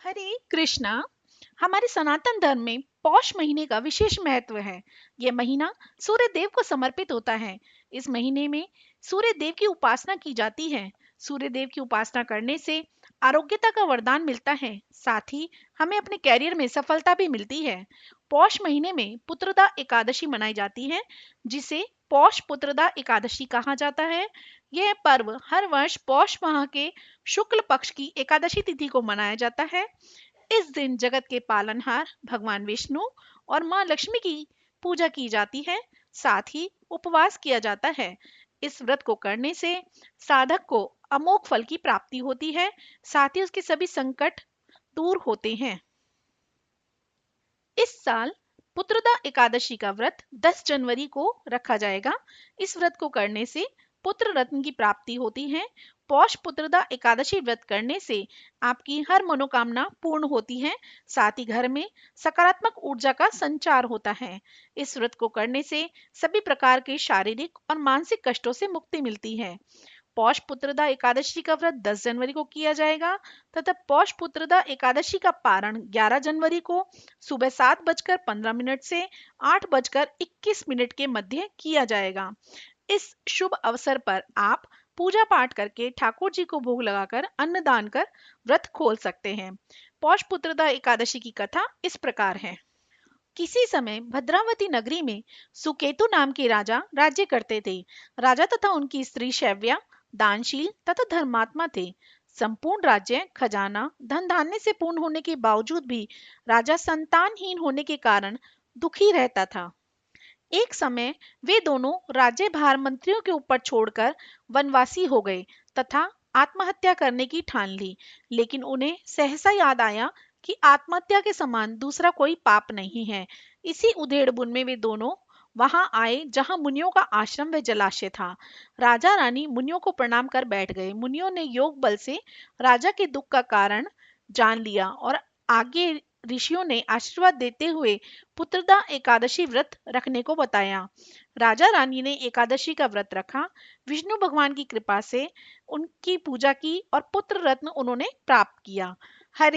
हरे कृष्णा। हमारे सनातन धर्म में पौष महीने का विशेष महत्व है। यह महीना सूर्य देव को समर्पित होता है। इस महीने में सूर्य देव की उपासना की जाती है। सूर्य देव की उपासना करने से आरोग्यता का वरदान मिलता है, साथ ही हमें अपने कैरियर में सफलता भी मिलती है। पौष महीने में पुत्रदा एकादशी मनाई जाती है, जिसे पौष पुत्रदा एकादशी कहा जाता है। यह पर्व हर वर्ष पौष माह के शुक्ल पक्ष की एकादशी तिथि को मनाया जाता है। इस दिन जगत के पालनहार भगवान विष्णु और मां लक्ष्मी की पूजा की जाती है, साथ ही उपवास किया जाता है। इस व्रत को करने से साधक को अमोघ फल की प्राप्ति होती है, साथ ही उसके सभी संकट दूर होते हैं। इस साल पुत्रदा एकादशी का व्रत 10 जनवरी को रखा जाएगा। इस व्रत को करने से पुत्र रत्न की प्राप्ति होती है। पौष पुत्रदा एकादशी व्रत करने से आपकी हर मनोकामना पूर्ण होती है, साथ ही घर में सकारात्मक ऊर्जा का संचार होता है। इस व्रत को करने से सभी प्रकार के शारीरिक और मानसिक कष्टों से मुक्ति मिलती है। पौष पुत्रदा एकादशी का व्रत 10 जनवरी को किया जाएगा तथा पौष पुत्रदा एकादशी का पारण 11 जनवरी को सुबह 7:15 से 8:21 के मध्य किया जाएगा। इस शुभ अवसर पर आप पूजा पाठ करके ठाकुर जी को भोग लगाकर अन्नदान कर व्रत खोल सकते हैं। पौष पुत्रदा एकादशी की कथा इस प्रकार है। किसी समय भद्रावती नगरी में सुकेतु नाम के राजा राज्य करते थे। राजा तथा उनकी स्त्री शैव्या दानशील तथा धर्मात्मा थे। संपूर्ण राज्य खजाना धन धान्य से पूर्ण होने के बावजूद भी राजा संतानहीन होने के कारण दुखी रहता था। एक समय वे दोनों राज्य भार मंत्रियों के ऊपर छोड़कर वनवासी हो गए तथा आत्महत्या करने की ठान ली। लेकिन उन्हें सहसा याद आया कि आत्महत्या के समान दूसरा कोई पाप नहीं है। इसी उधेड़-बुन में वे दोनों वहां आए जहां मुनियों का आश्रम व जलाशय था। राजा रानी मुनियों को प्रणाम कर बैठ गए। मुनियों ने योग बल से राजा के दुख का कारण जान लिया और आगे ऋषियों ने आशीर्वाद देते हुए पुत्रदा एकादशी व्रत रखने को बताया। राजा रानी ने एकादशी का व्रत रखा। विष्णु भगवान की कृपा से उनकी पूजा की और पुत्र रत्न उन्होंने प्राप्त किया। हरे